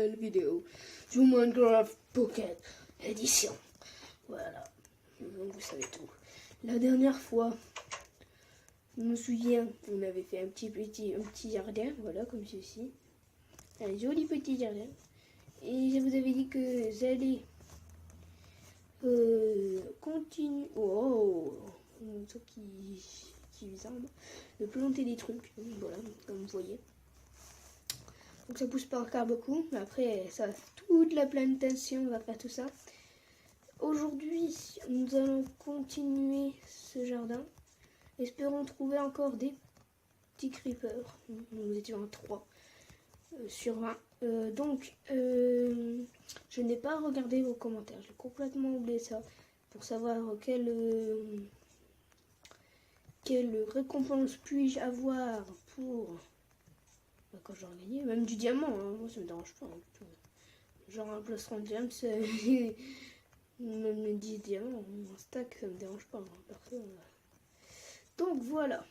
nouvelle vidéo du Minecraft Pocket Edition. Voilà, donc vous savez tout. La dernière fois, je me souviens, on avait fait un petit jardin, voilà, comme ceci. Un joli petit jardin. Et je vous avais dit que j'allais continuer... Oh, un truc qui est bizarre, de planter des trucs, voilà, comme vous voyez. Donc ça pousse pas encore beaucoup, mais après ça, toute la plantation va faire tout ça. Aujourd'hui, nous allons continuer ce jardin. Espérons trouver encore des petits creepers. Nous étions à 3 sur 20. Je n'ai pas regardé vos commentaires. J'ai complètement oublié ça pour savoir quelle récompense puis-je avoir pour... quand j'aurai gagné, même du diamant, hein. Moi ça me dérange pas. Hein. Genre un plus 30 diamants, même les 10 diamants, un stack, ça me dérange pas. Hein, perso. Donc voilà.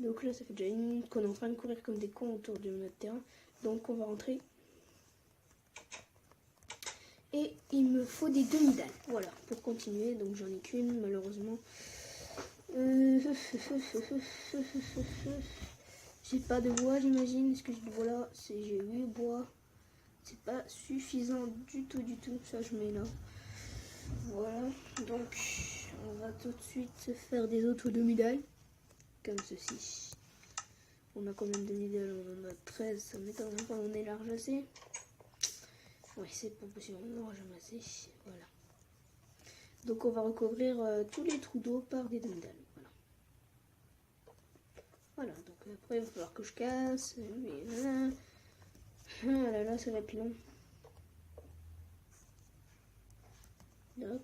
Donc là ça fait déjà une minute qu'on est en train de courir comme des cons autour de notre terrain. Donc on va rentrer. Et il me faut des demi-dalles. Voilà, pour continuer. Donc j'en ai qu'une malheureusement. J'ai pas de bois, j'imagine. Est-ce que j'ai du bois là? J'ai 8 bois. C'est pas suffisant du tout. Ça, je mets là. Voilà. Donc, on va tout de suite faire des autres demi-dalles. Comme ceci. On a combien de demi-dalles? On en a 13. Ça m'étonne pas, on est large assez. Oui, c'est pas possible. On n'aura jamais assez. Voilà. Donc, on va recouvrir tous les trous d'eau par des demi-dalles. Voilà, donc après il va falloir que je casse. Ah là là, ça va être long. Donc.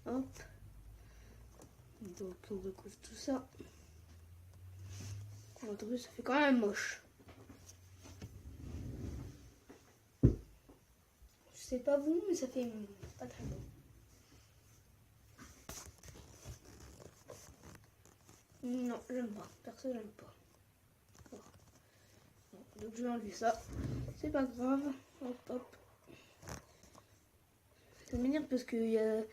Hop. Donc on recouvre tout ça. On va trouver, ça fait quand même moche. Je sais pas vous, mais ça fait pas très beau. Non, j'aime pas. Perso, j'aime pas. Bon. Bon, donc je vais enlever ça. C'est pas grave. Hop. Ça m'énerve parce que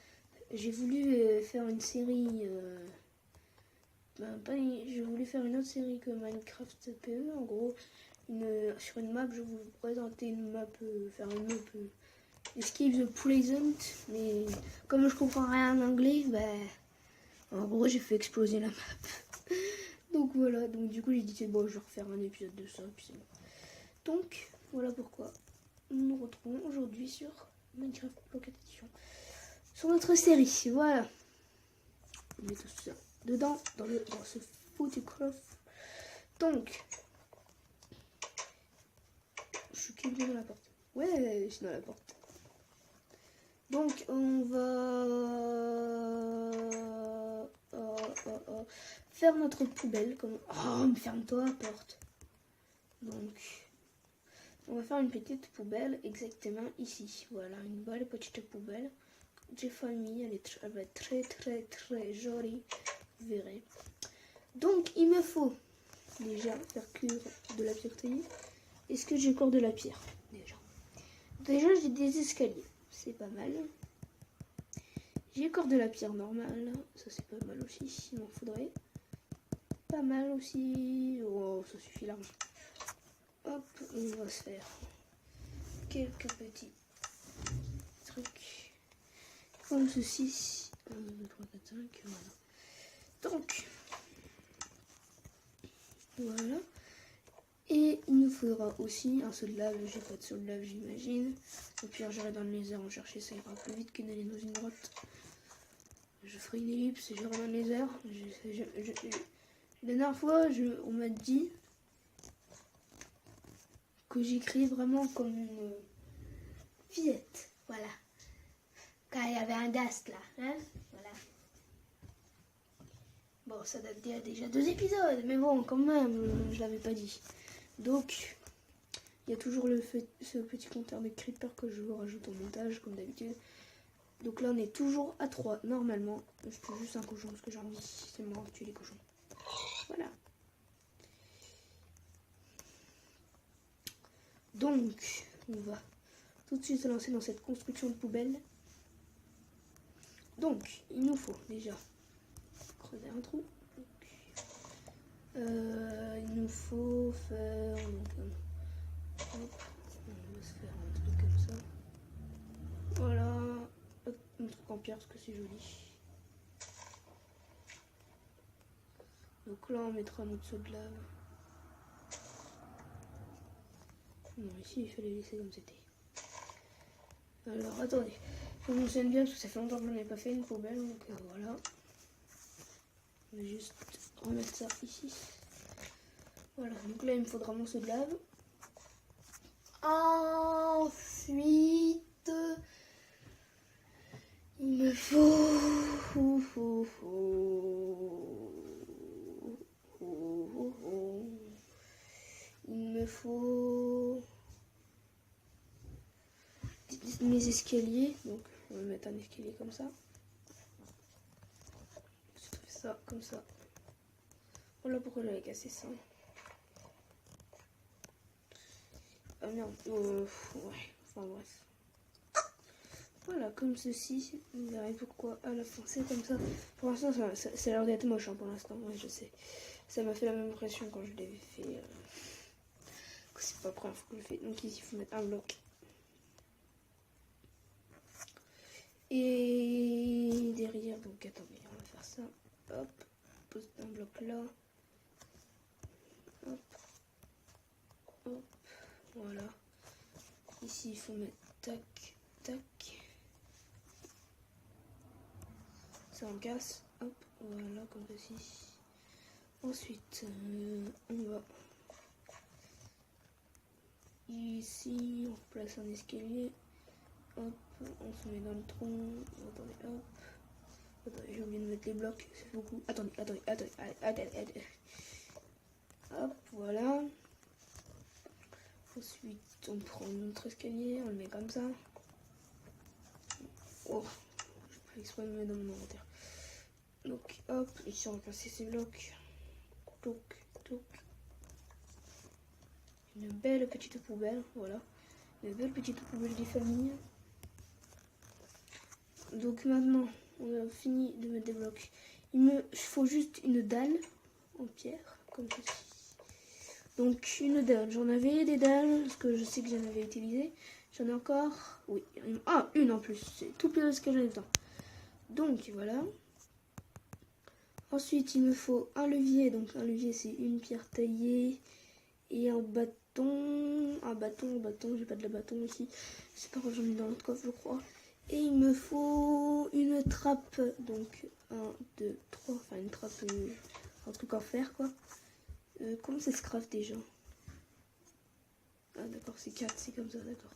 j'ai voulu faire une série. J'ai voulu faire une autre série que Minecraft PE. En gros, sur une map, je vais vous présenter une map, faire une map Escape the Pleasant. Mais comme je comprends rien en anglais, en gros, j'ai fait exploser la map. Donc voilà, donc du coup, j'ai dit c'est bon, je vais refaire un épisode de ça, puis c'est bon. Donc, voilà pourquoi nous nous retrouvons aujourd'hui sur Minecraft Pocket Edition. Sur notre série, voilà. On met tout ça dedans, dans ce foutu coffre. Donc, je suis qui dans la porte? Ouais, je suis dans la porte. Donc, on va faire notre poubelle. Oh, mais ferme-toi, porte. Donc, on va faire une petite poubelle exactement ici. Voilà, une belle petite poubelle. J'ai famille, elle va être très jolie. Vous verrez. Donc, il me faut déjà faire cuire de la pierre taillée. Est-ce que j'ai encore de la pierre? Déjà j'ai des escaliers. C'est pas mal. J'ai encore de la pierre normale. Ça, c'est pas mal aussi. Il m'en faudrait pas mal aussi. Oh, ça suffit large. Hop, on va se faire quelques petits trucs comme ceci. 1, 2, 3, 4, 5. Voilà. Donc, voilà. Et il nous faudra aussi un seau de lave. J'ai pas de seau de lave, j'imagine. Au pire, j'irai dans le nether en chercher, ça ira plus vite que d'aller dans une grotte. Je ferai une ellipse et j'irai dans le nether. La dernière fois, on m'a dit que j'écris vraiment comme une fillette. Voilà. Quand il y avait un gast là. Hein, voilà. Bon, ça date d'il y a déjà 2 épisodes. Mais bon, quand même, je l'avais pas dit. Donc, il y a toujours ce petit compteur de creeper que je vous rajoute au montage, comme d'habitude. Donc là, on est toujours à 3, normalement. Je tue juste un cochon, parce que j'ai envie, c'est marrant de tuer les cochons. Donc, on va tout de suite se lancer dans cette construction de poubelle. Donc, il nous faut déjà creuser un trou. Il nous faut faire... hop, on va se faire un truc comme ça. Voilà. Hop, un truc en pierre parce que c'est joli. Donc là, on mettra notre seau de lave. Non, ici, il fallait laisser comme c'était. Alors, attendez. Je m'enchaîne bien parce que ça fait longtemps que je n'en ai pas fait une poubelle. Donc voilà. On va juste remettre ça ici. Voilà, donc là, il me faudra mon seau de lave. Ensuite, il me faut... Il me faut mes escaliers. Donc, on va mettre un escalier comme ça. Je fais ça comme ça. Voilà pourquoi j'avais cassé ça. Ah merde. Ouais. Enfin bref. Voilà, comme ceci. Vous verrez pourquoi à la fin c'est comme ça. Pour l'instant, ça a l'air d'être moche hein, pour l'instant. Ouais, je sais. Ça m'a fait la même impression quand je l'avais fait. C'est pas la première fois que je le fais. Donc ici, il faut mettre un bloc. Et derrière, donc attendez, on va faire ça. Hop, pose un bloc là. Hop, hop, voilà. Ici, il faut mettre tac, tac. Ça on casse. Hop, voilà, comme ceci. Ensuite, on va ici, on place un escalier. Hop, on se met dans le tronc. Attendez, hop. Attendez, j'ai oublié de mettre les blocs, c'est beaucoup. Attendez. Hop, voilà. Ensuite, on prend notre escalier, on le met comme ça. Oh, je peux exprès de me mettre dans mon inventaire. Donc, hop, ici on va placer ces blocs. Toc. Une belle petite poubelle, voilà. Une belle petite poubelle des familles. Donc maintenant, on a fini de mettre des blocs. Il me faut juste une dalle en pierre, comme ceci. Donc une dalle, j'en avais des dalles, parce que je sais que j'en avais utilisé. J'en ai encore, oui, une en plus, c'est tout pile ce que j'avais dedans. Donc voilà. Ensuite, il me faut un levier. Donc un levier, c'est une pierre taillée et un bâton. Un bâton, j'ai pas de la bâton ici. C'est pas grave, j'en ai dans l'autre coffre, je crois. Et il me faut une trappe. Donc 1, 2, 3, enfin une trappe, un truc en fer quoi. Comment ça se craft déjà? Ah d'accord, c'est 4, c'est comme ça, d'accord.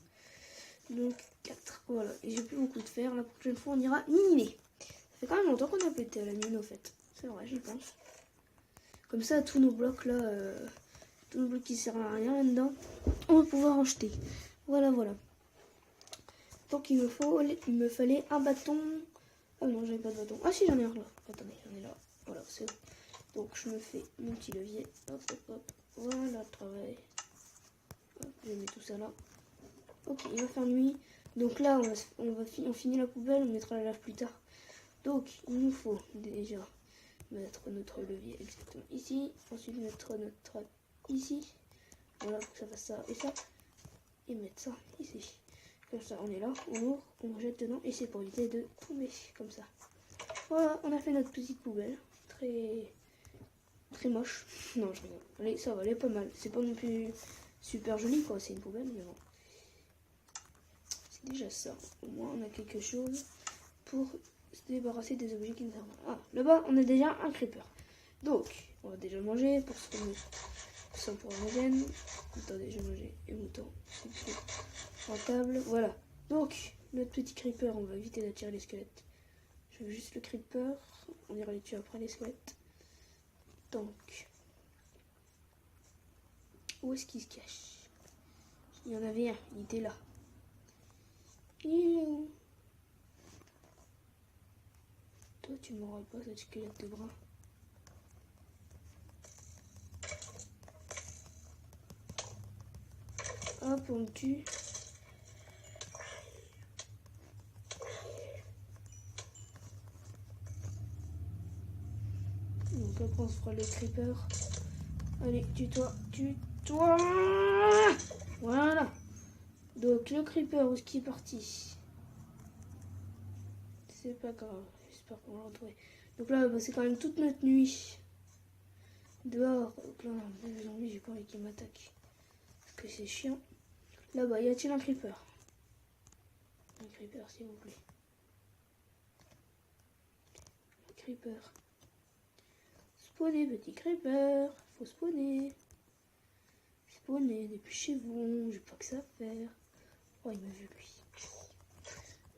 Donc 4, voilà. Et j'ai plus beaucoup de fer. La prochaine fois, on ira miner. Ça fait quand même longtemps qu'on a pété à la mine, au fait. C'est vrai, j'y pense. Comme ça, tous nos blocs là, tous nos blocs qui servent à rien là-dedans, on va pouvoir en jeter. Voilà. Donc il me fallait un bâton. Ah non, j'avais pas de bâton. Ah si, j'en ai un là. Attendez, j'en ai là. Voilà, c'est bon. Donc je me fais mon petit levier. Hop. Voilà le travail. Hop, je mets tout ça là. Ok, il va faire nuit. Donc là, on finit la poubelle, on mettra la lave plus tard. Donc il nous faut déjà mettre notre levier exactement ici. Ensuite mettre notre trappe ici. Voilà, pour que ça fasse ça et ça. Et mettre ça ici. Comme ça, on est là, on ouvre, on jette dedans et c'est pour éviter de tomber comme ça. Voilà, on a fait notre petite poubelle. Très moche. Non, je rigole. Allez, ça va, elle est pas mal. C'est pas non plus super joli quoi, c'est une poubelle, mais bon. C'est déjà ça. Au moins, on a quelque chose pour se débarrasser des objets qui nous servent. Ah, là-bas, on a déjà un creeper. Donc, on va déjà manger pour se remettre ça pour la veine. Attendez, j'ai mangé les moutons. C'est rentable. Voilà. Donc, notre petit creeper, on va éviter d'attirer les squelettes. Je veux juste le creeper. On ira les tuer après les squelettes. Donc, où est-ce qu'il se cache? Il y en avait un, il était là. Il est où? Toi, tu ne m'auras pas cette squelette de bras. Hop, on le tue. Donc après on se fera les creepers. Allez, tue-toi, tue-toi. Voilà. Donc le creeper, où est-ce qu'il est parti? C'est pas grave, j'espère qu'on va le retrouver. Donc là, bah, c'est quand même toute notre nuit. Dehors, donc là, on a des zombies, j'ai pas envie qu'ils m'attaquent. Parce que c'est chiant. Là-bas, y a-t-il un creeper? Un creeper, s'il vous plaît. Un creeper. Spawnez, petit creeper. Faut spawner. Spawnez, dépêchez-vous. J'ai pas que ça à faire. Oh, il m'a vu, lui.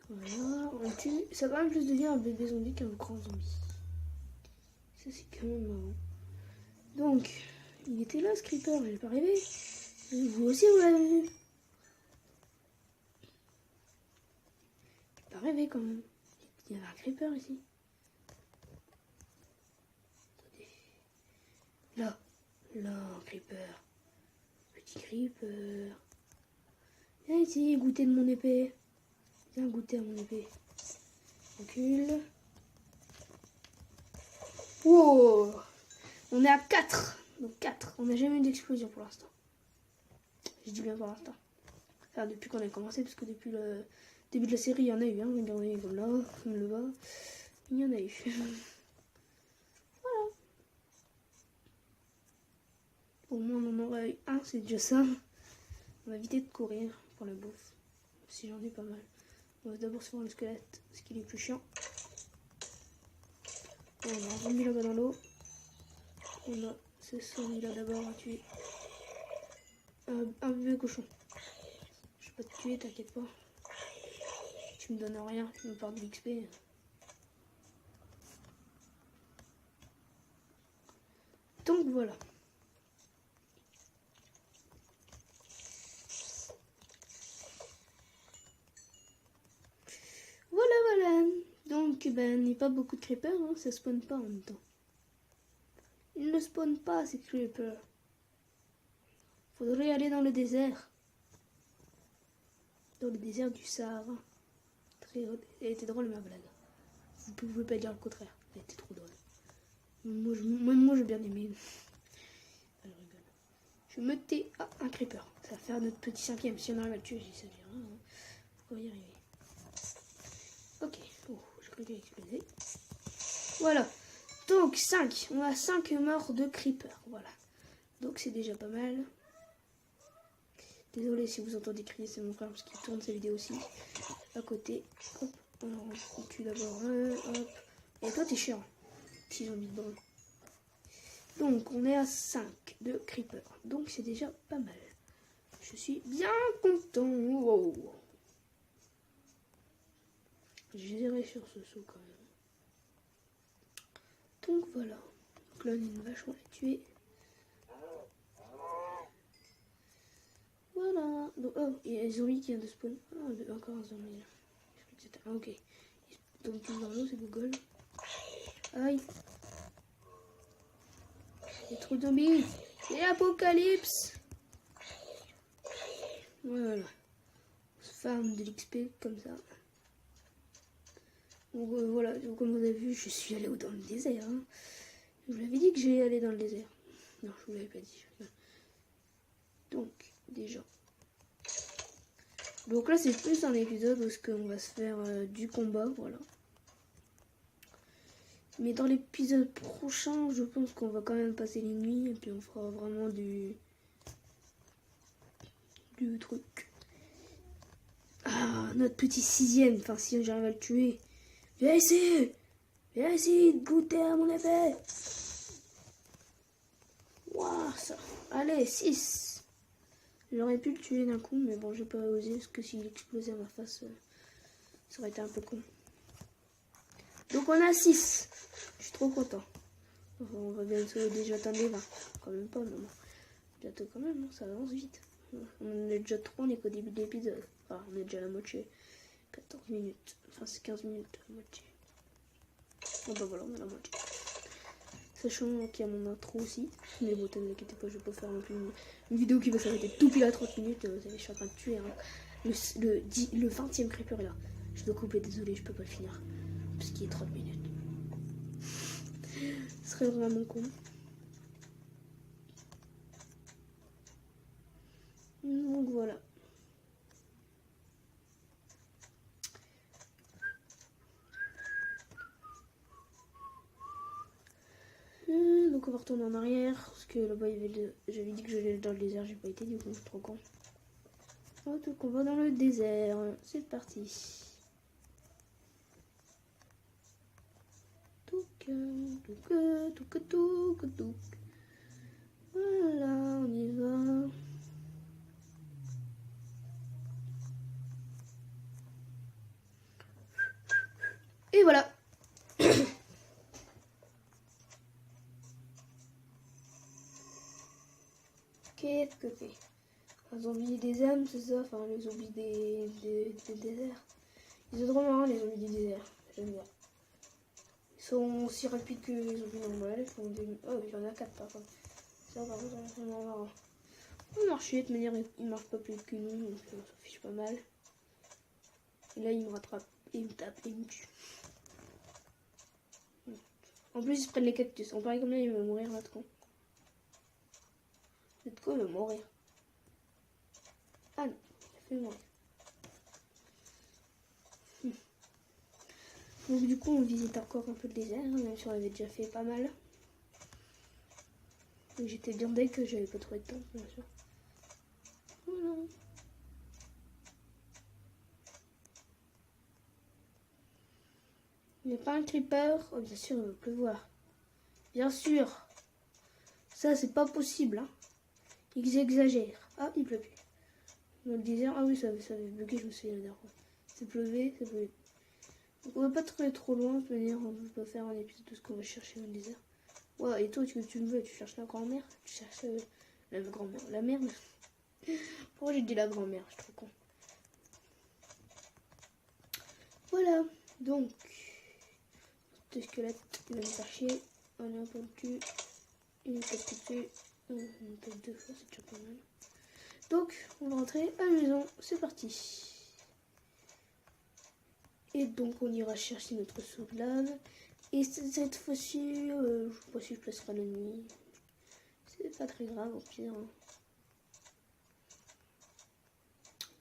Voilà, on tue. Ça va même plus devenir un bébé zombie qu'un grand zombie. Ça, c'est quand même marrant. Donc, il était là, ce creeper, il n'est pas arrivé. Vous aussi, vous l'avez vu. Il n'est pas arrivé quand même. Il y avait un creeper ici. Attendez. Là, un creeper. Petit creeper. Viens ici, goûter de mon épée. Viens goûter à mon épée. Recule. Wow! On est à 4. Donc 4. On n'a jamais eu d'explosion pour l'instant. Je dis bien pour l'instant. Enfin, depuis qu'on a commencé, parce que depuis le début de la série, il y en a eu. Hein. Regardez, comme là, comme le bas. Il y en a eu. Voilà. Au moins, on en aura eu un, c'est déjà ça. On va éviter de courir pour la bouffe. Si j'en ai pas mal. On va d'abord se faire le squelette, parce qu'il est plus chiant. On a un zombie là-bas dans l'eau. On a ce zombie là d'abord à tuer. Un bébé cochon. Je vais pas te tuer, t'inquiète pas. Tu me donnes rien, tu me parles de l'XP. Donc voilà. Voilà. Donc ben, il n'y a pas beaucoup de creepers, hein, ça spawn pas en même temps. Ils ne spawnent pas ces creepers. Faudrait aller dans le désert. Dans le désert du Sahara. Très drôle. Elle était drôle ma blague. Vous pouvez pas dire le contraire. Elle était trop drôle. Moi j'ai bien aimé. Elle rigole. Je me tais. Ah, un creeper. Ça va faire notre petit 5ème. Si on arrive à le tuer, j'y sais rien. Hein. Faut y arriver. Ok. Oh, je crois qu'il a explosé. Voilà. Donc 5. On a 5 morts de creeper. Voilà. Donc c'est déjà pas mal. Désolé si vous entendez crier, c'est mon frère parce qu'il tourne sa vidéo aussi. À côté. Hop. Alors on tue d'abord un. Hop. Et toi t'es chiant. Si j'ai envie de bon. Donc on est à 5 de creeper. Donc c'est déjà pas mal. Je suis bien content. Wow. J'irai sur ce saut quand même. Donc voilà. Donc là on a une vache, on l'a tuée. Voilà. Donc, oh, il y a un zombie qui vient de spawn. Oh, encore un zombie là. Ah, ok. Donc tout dans l'eau, c'est Google. Aïe. Il y a trop de zombies. C'est l'apocalypse. Voilà. On se farm de l'XP comme ça. Donc voilà, donc, comme vous avez vu, je suis allé dans le désert. Hein. Je vous l'avais dit que j'allais aller dans le désert. Non, je vous l'avais pas dit. Donc, déjà. Donc là, c'est plus un épisode où on va se faire du combat, voilà. Mais dans l'épisode prochain, je pense qu'on va quand même passer les nuits et puis on fera vraiment du truc. Ah, notre petit 6ème, enfin si j'arrive à le tuer. Viens ici, goûter à mon épée. Waouh, ça. Allez, 6. J'aurais pu le tuer d'un coup, mais bon, j'ai pas osé parce que s'il explosait à ma face, ça aurait été un peu con. Donc on a 6. Je suis trop content. On va bientôt déjà atteindre les 20. Quand même pas, mais bon. Bientôt quand même, ça avance vite. On est déjà 3, on est qu'au début de l'épisode. Enfin, on est déjà à la moitié. 14 minutes. Enfin, c'est 15 minutes, la moitié. Bon bah voilà, on est à la moitié. Sachant qu'il y a mon intro aussi. Mais bon, ne vous inquiétez pas, je vais pas faire non plus une vidéo qui va s'arrêter tout pile à 30 minutes. Vous savez, je suis en train de tuer. Hein. Le 20e creeper est là. Je dois couper, désolé, je peux pas le finir. Parce qu'il est 30 minutes. Ce serait vraiment con. Donc voilà. Donc on va retourner en arrière. Parce que là-bas, j'avais dit que j'allais dans le désert, j'ai pas été, du coup, je suis trop con. Donc on va dans le désert. C'est parti. Voilà, on y va. Et voilà. Qu'est-ce que c'est? Un zombie des âmes, c'est ça? Enfin, les zombies des déserts. Ils sont trop marrants, les zombies du désert. J'aime bien. Ils sont aussi rapides que les zombies normales. Oh, il y en a 4 par contre. Ça, par contre, c'est vraiment marrant. On marche de manière, il marche pas plus que nous, donc ça fiche pas mal. Et là, il me rattrape, et il me tape, et il me tue. En plus, ils se prennent les cactus. On paraît comme là, il va mourir, là, con. C'est quoi, il va mourir? Ah non, il a fait mourir. Donc du coup, on visite encore un peu le désert, même si on avait déjà fait pas mal. J'étais bien dès que j'avais pas trouvé de temps, bien sûr. Voilà. Il n'y a pas un creeper. Oh, bien sûr, il va pleuvoir. Bien sûr. Ça, c'est pas possible. Hein. Ils exagèrent. Ah, il pleut plus. Dans le désert, ah oui, ça avait bugué, je me souviens la dernière fois. C'est pleuvé, c'est pleuvé. Donc, on va pas trouver trop loin, de toute manière, on va pas faire un épisode de ce qu'on va chercher dans le désert. Ouais, et toi, tu me veux, tu cherches la grand-mère? Tu cherches la grand-mère, la merde? Pourquoi j'ai dit la grand-mère? Je suis trop con. Voilà, donc, ce squelette, il va me faire chier. On est un peu dessus. Il est peut-être dessus. On est peut-être 2 fois, c'est déjà pas mal. Donc, on va rentrer à la maison. C'est parti. Et donc, on ira chercher notre seau de lave. Et cette fois-ci, je ne sais pas si je passerai la nuit. C'est pas très grave, au pire.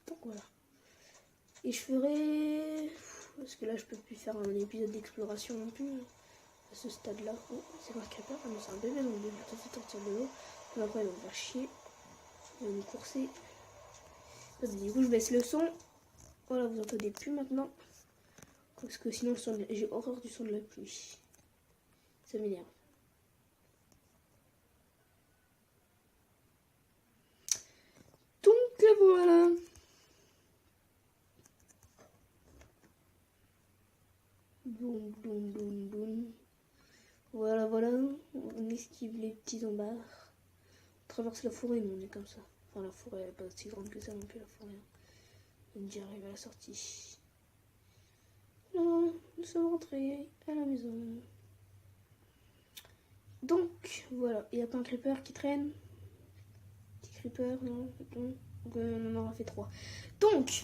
Donc voilà. Et je ferai... Parce que là, je peux plus faire un épisode d'exploration non plus. À ce stade-là. Oh, c'est quoi ce creeper? Ah, mais c'est un bébé, donc il va tout fait sortir de l'eau. Et après, il va me faire chier. Il va nous courser. Du coup, je baisse le son. Voilà, vous entendez plus maintenant. Parce que sinon, j'ai horreur du son de la pluie. Ça m'énerve. Donc voilà. Boum, boum, boum, boum. Voilà, voilà. On esquive les petits embars. On traverse la forêt, mais on est comme ça. Enfin, la forêt, elle n'est pas aussi grande que ça non plus, la forêt. On arrive à la sortie. Là, nous sommes rentrés à la maison. Donc, voilà. Il n'y a pas un creeper qui traîne. Petit creeper, non. Donc, on en aura fait 3. Donc,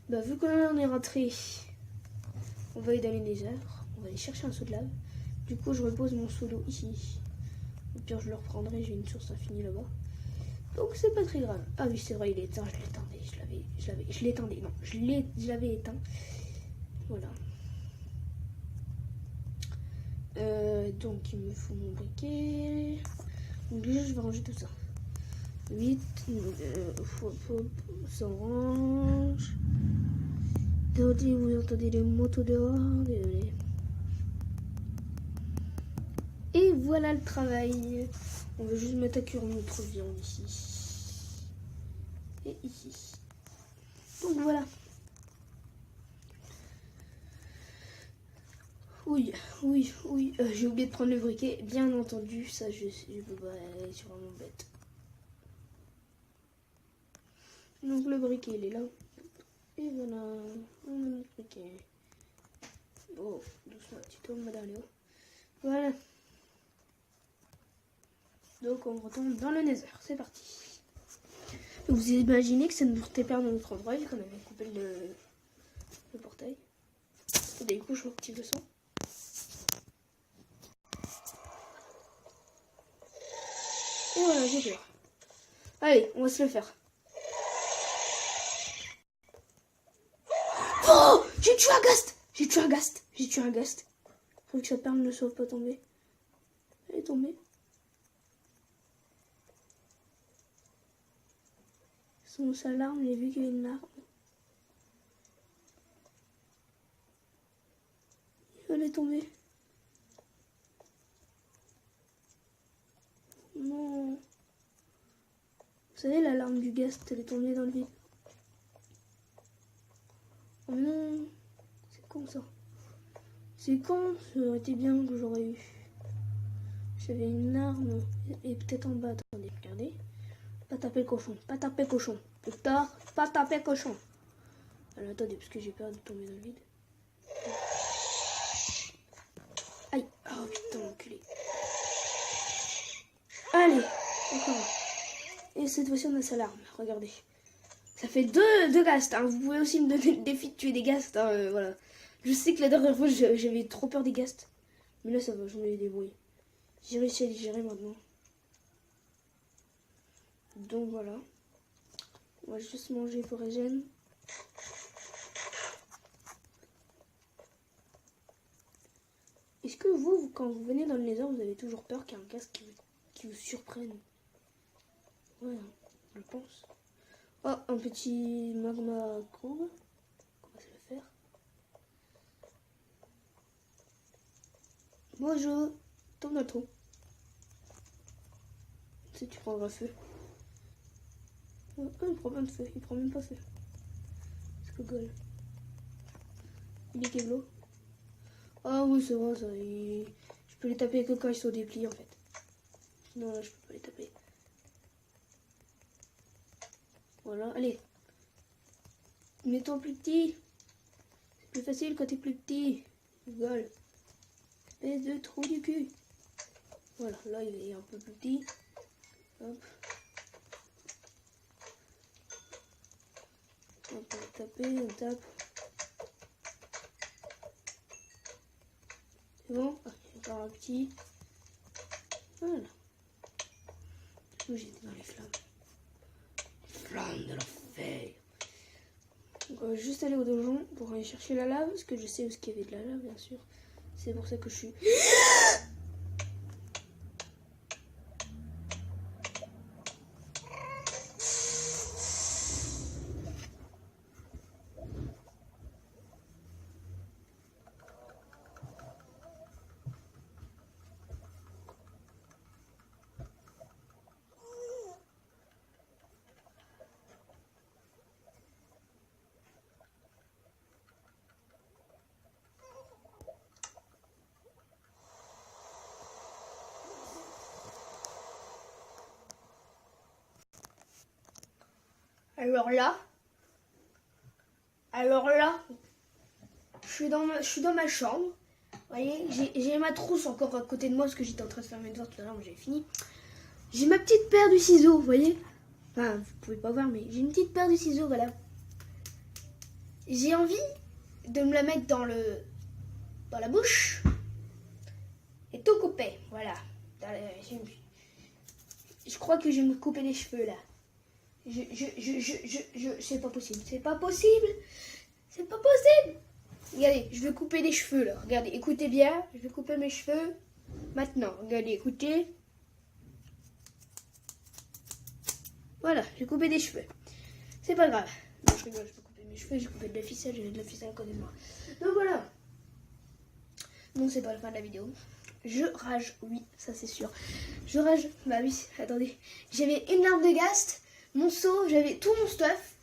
bah, vu qu'on est rentré, on va aller dans les déserts. On va aller chercher un seau de lave. Du coup, je repose mon seau d'eau ici. Au pire, je le reprendrai. J'ai une source infinie là-bas. Donc, c'est pas très grave. Ah oui, c'est vrai, il est éteint. Je l'éteindais. Je l'éteindais. Non, je l'avais éteint. Voilà. Donc, il me faut mon briquet. Donc, déjà, je vais ranger tout ça. 8. Ça range. Désolé, vous entendez les motos dehors. Désolé. Et voilà le travail. On va juste mettre à cuire notre viande ici. Et ici. Donc voilà. Oui, j'ai oublié de prendre le briquet. Bien entendu, ça je peux pas, je suis vraiment bête. Donc le briquet il est là. Et voilà, on a notre briquet. Oh, doucement, tu tombes madame Léo. Voilà. Donc on retourne dans le Nether. C'est parti. Vous imaginez que ça nous fait perdre notre endroit vu qu'on avait coupé le portail. Et du coup je m'active le son. Et voilà, j'ai peur. Allez, on va se le faire. Oh, j'ai tué un Ghast. J'ai tué un Ghast. J'ai tué un Ghast. Faut que sa perle ne soit pas tombée. Elle est tombée. Sa larme, j'ai vu qu'il y avait une larme. Elle est tombée. Non. Vous savez, la larme du Ghast, elle est tombée dans le vide. Oh non. C'est con ça. C'est con, ça aurait été bien que j'aurais eu. J'avais une larme et peut-être en bas. Attendez, regardez. Pas taper cochon, pas taper cochon. Victor, pas taper cochon. Alors attendez, parce que j'ai peur de tomber dans le vide. Aïe, oh putain, enculé. Allez, encore. Et cette fois-ci, on a sa larme, regardez. Ça fait deux Ghasts, hein. Vous pouvez aussi me donner le défi de tuer des Ghasts, hein, voilà. Je sais que la dernière fois, j'avais trop peur des Ghasts. Mais là, ça va, je me débrouille. J'ai réussi à les gérer maintenant. Donc voilà. On va juste manger pour régène. Est-ce que vous, quand vous venez dans le Nether, vous avez toujours peur qu'il y ait un Ghast qui vous surprenne? Ouais, je pense. Oh, un petit magma cube. Comment ça va faire? Bonjour. Tombe dans le trou. Si tu prendras feu. Oh, il prend pas de feu. Il prend même pas feu. C'est que gueule. Il est keblo. Ah oui, c'est vrai ça. Je peux les taper que quand ils sont dépliés en fait. Non, là, je peux pas les taper. Voilà, allez. Mets-toi plus petit. C'est plus facile quand t'es plus petit. Rigole. Espèce de trou du cul. Voilà, là il est un peu plus petit. Hop. On peut taper, on tape. C'est bon? Ah, il y a encore un petit. Voilà. Moi j'étais dans les flammes. Flammes de l'enfer. Donc on va juste aller au donjon pour aller chercher la lave, parce que je sais où il y avait de la lave bien sûr. C'est pour ça que je suis... Alors là, je suis dans ma chambre. Vous voyez, j'ai ma trousse encore à côté de moi parce que j'étais en train de faire mes devoirs tout à l'heure, mais j'avais fini. J'ai ma petite paire de ciseaux, vous voyez. Enfin, vous pouvez pas voir, mais j'ai une petite paire de ciseaux, voilà. J'ai envie de me la mettre dans la bouche et tout couper, voilà. Je crois que je vais me couper les cheveux là. C'est pas possible, c'est pas possible, c'est pas possible. Regardez, je vais couper les cheveux là. Regardez, écoutez bien, je vais couper mes cheveux maintenant. Regardez, écoutez. Voilà, j'ai coupé des cheveux. C'est pas grave. Non, je rigole, je peux couper mes cheveux, j'ai coupé de la ficelle, j'avais de la ficelle à côté de moi. Donc voilà. Donc c'est pas la fin de la vidéo. Je rage, oui, ça c'est sûr. Je rage, bah oui, attendez. J'avais une larme de Ghast, mon seau, j'avais tout mon stuff.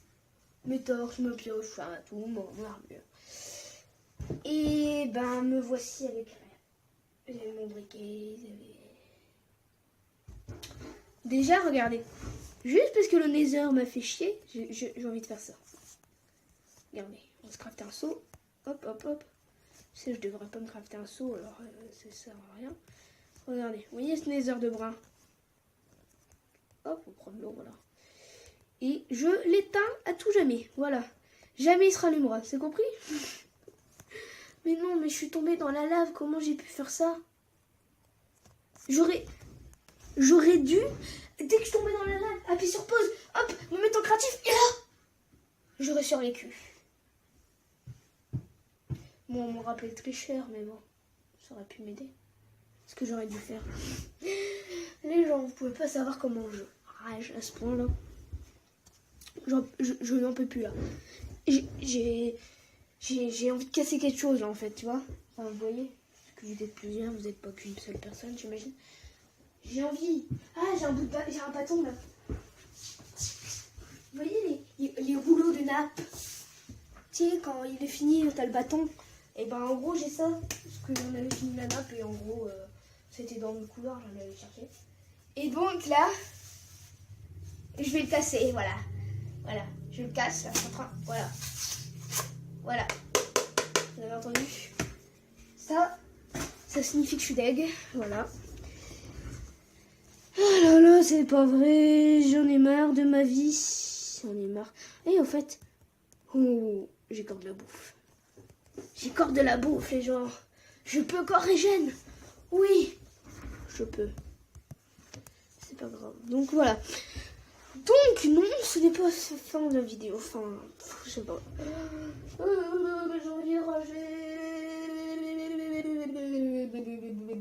Mes torches, ma pioche, enfin tout, mon armure. Et ben me voici avec rien. J'avais mon briquet, Déjà, regardez. Juste parce que le Nether m'a fait chier, j'ai envie de faire ça. Regardez, on va se crafter un seau. Hop, hop, hop. Je sais, je devrais pas me crafter un seau, alors ça sert à rien. Regardez, vous voyez ce Nether de brun? hop, on prend de l'eau, voilà. Et je l'éteins à tout jamais, voilà. Jamais il se rallumera, c'est compris? Mais non, mais je suis tombée dans la lave, comment j'ai pu faire ça? J'aurais dû, dès que je tombais dans la lave, appuyer sur pause, hop, me mettre en créatif, et là, j'aurais survécu. Bon, on me rappelait très cher, mais bon, ça aurait pu m'aider. Ce que j'aurais dû faire. Les gens, vous pouvez pas savoir comment je rage à ce point-là. Je n'en peux plus là. J'ai envie de casser quelque chose là, en fait, tu vois. Enfin, vous voyez, parce que vous êtes plusieurs, vous n'êtes pas qu'une seule personne, j'imagine. J'ai envie. Ah, j'ai un bâton là. Vous voyez les rouleaux de nappe. Tu sais, quand il est fini, t'as le bâton. Et ben en gros, j'ai ça. Parce que j'en avais fini la nappe et en gros, c'était dans le couloir, j'en avais cherché. Et donc là, je vais le casser, voilà. Voilà, je le casse là, voilà. Voilà. Vous avez entendu? Ça signifie que je suis deg, voilà. Oh là là, c'est pas vrai, j'en ai marre de ma vie. J'en ai marre. Et au fait, oh, j'ai encore de la bouffe. J'ai encore de la bouffe, les gens. Je peux encore régène. Oui, je peux. C'est pas grave. Donc voilà. Donc non, ce n'est pas la fin de la vidéo. Enfin, je sais pas. J'ai envie de rager.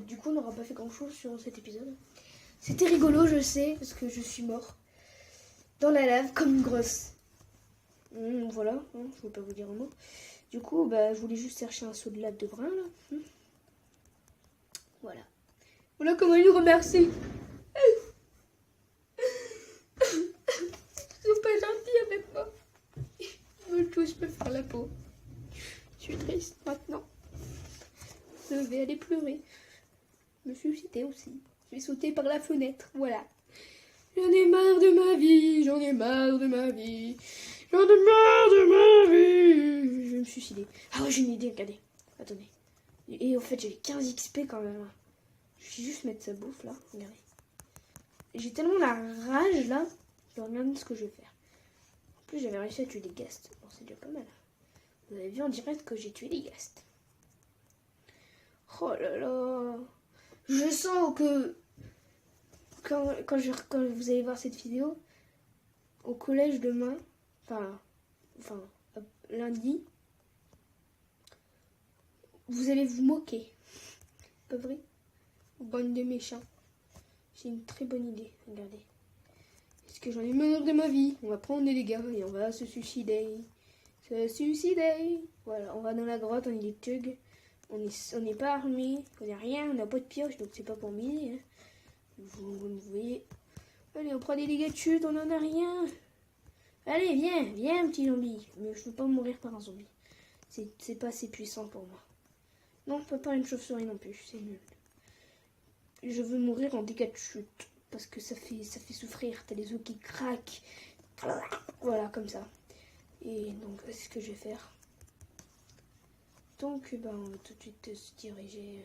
Du coup, on n'aura pas fait grand chose sur cet épisode. C'était rigolo, je sais, parce que je suis mort dans la lave comme une grosse. Voilà, hein, je ne vais pas vous dire un mot. Du coup, bah, je voulais juste chercher un seau de lave de brun, là. Voilà. Voilà comment il remercie. Ils sont pas gentils avec moi. Ils veulent tous me faire la peau. Je suis triste maintenant. Je vais aller pleurer. Me suicider aussi. Je vais sauter par la fenêtre. Voilà. J'en ai marre de ma vie. J'en ai marre de ma vie. J'en ai marre de ma vie. Je vais me suicider. Ah ouais, j'ai une idée, regardez. Attendez. Et au fait, j'avais 15 XP quand même. Je vais juste mettre sa bouffe là. Regardez. J'ai tellement la rage là. Je regarde ce que je vais faire. En plus, j'avais réussi à tuer des ghasts. Bon, c'est déjà pas mal. Vous avez vu en direct que j'ai tué des ghasts. Oh là là. Je sens que quand vous allez voir cette vidéo, au collège demain, enfin lundi, vous allez vous moquer. Pas vrai? Bande de méchants. C'est une très bonne idée, regardez. Est-ce que j'en ai marre de ma vie? On va prendre les dégâts et on va se suicider. Se suicider. Voilà, on va dans la grotte, on est des thugs. On n'est pas armé, on n'a rien, on n'a pas de pioche, donc c'est pas pour miner. Hein. Vous voyez. Allez, on prend des dégâts de chute, on n'en a rien. Allez, viens, petit zombie. Mais je ne veux pas mourir par un zombie. C'est pas assez puissant pour moi. Non, on peut pas une chauve-souris non plus, c'est nul. Je veux mourir en dégâts de chute, parce que ça fait souffrir. T'as les os qui craquent. Voilà, comme ça. Et donc, c'est ce que je vais faire. Donc, on va tout de suite se diriger.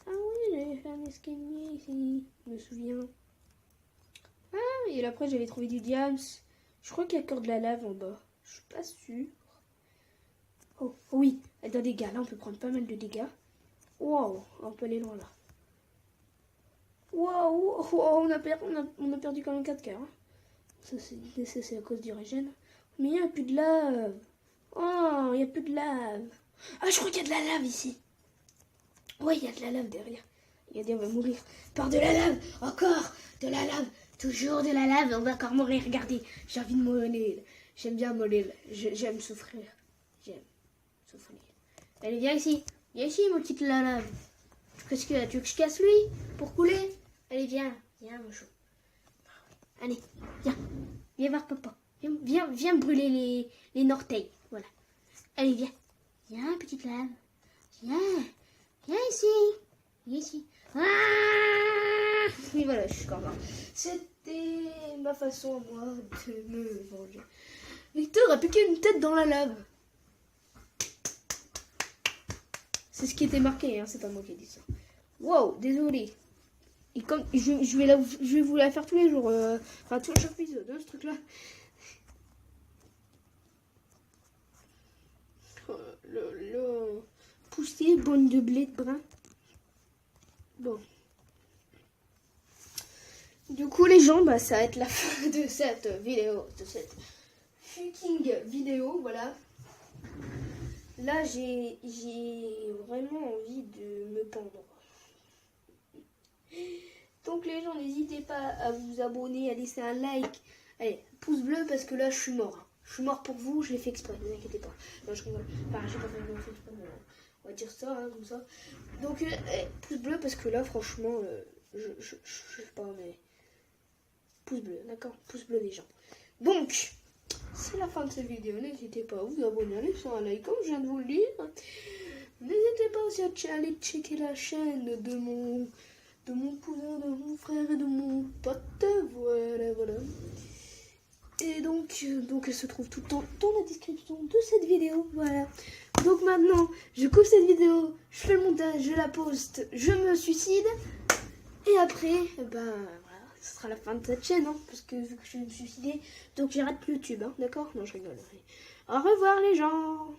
Ah oui, j'avais fait un escalier ici, je me souviens. Ah, et après j'avais trouvé du diams. Je crois qu'il y a encore de la lave en bas. Je suis pas sûre. Oh, oui, elle donne des dégâts. Là, on peut prendre pas mal de dégâts. Wow, on peut aller loin là. Wow, on a perdu quand même 4 cœurs. Hein. Ça, c'est à cause du régène. Mais il n'y a plus de lave. Oh, il n'y a plus de lave. Ah, je crois qu'il y a de la lave ici. Ouais, il y a de la lave derrière. Regardez, on va mourir par de la lave. Encore de la lave. Toujours de la lave. On va encore mourir. Regardez, j'ai envie de mourir. J'aime bien mourir. J'aime souffrir. J'aime souffrir. Allez, viens ici. Viens ici, mon petit la lave. Qu'est-ce que tu veux que je casse lui pour couler? Allez, viens. Viens, mon chou. Allez, viens. Viens voir papa. Viens brûler les orteils. Voilà. Allez, viens. Viens, petite lave. Viens. Viens ici. Viens ici. Ah oui, voilà, je suis encore là. C'était ma façon à moi de me venger. Victor a piqué une tête dans la lave. C'est ce qui était marqué, hein, c'est pas moi qui ai dit ça. Wow, désolé. Et comme je vais vous la faire tous les jours, enfin tous chaque épisode, hein, ce truc-là. Le pousser, bonne de blé de brin. Bon. Du coup les gens, bah ça va être la fin de cette vidéo, de cette fucking vidéo, voilà. Là j'ai vraiment envie de me pendre. Donc les gens, n'hésitez pas à vous abonner, à laisser un like. Allez, pouce bleu parce que là je suis mort. Je suis mort pour vous, je l'ai fait exprès, ne vous inquiétez pas. Non, je rigole. Enfin, j'ai pas fait exprès, mais on va dire ça, hein, comme ça. Donc, pouce bleu parce que là, franchement, je sais pas, mais... Pouce bleu, d'accord? Pouce bleu les gens. Donc, c'est la fin de cette vidéo. N'hésitez pas à vous abonner, à laisser un like, comme je viens de vous le dire. N'hésitez pas aussi à aller checker la chaîne de mon cousin, de mon frère et de mon pote. Voilà. Et donc elle se trouve tout le temps dans la description de cette vidéo. Voilà. Donc maintenant, je coupe cette vidéo, je fais le montage, je la poste, je me suicide. Et après, ben voilà, ce sera la fin de cette chaîne, hein, parce que vu que je vais me suicider, donc j'arrête YouTube, hein, d'accord? Non, je rigole. Au revoir les gens.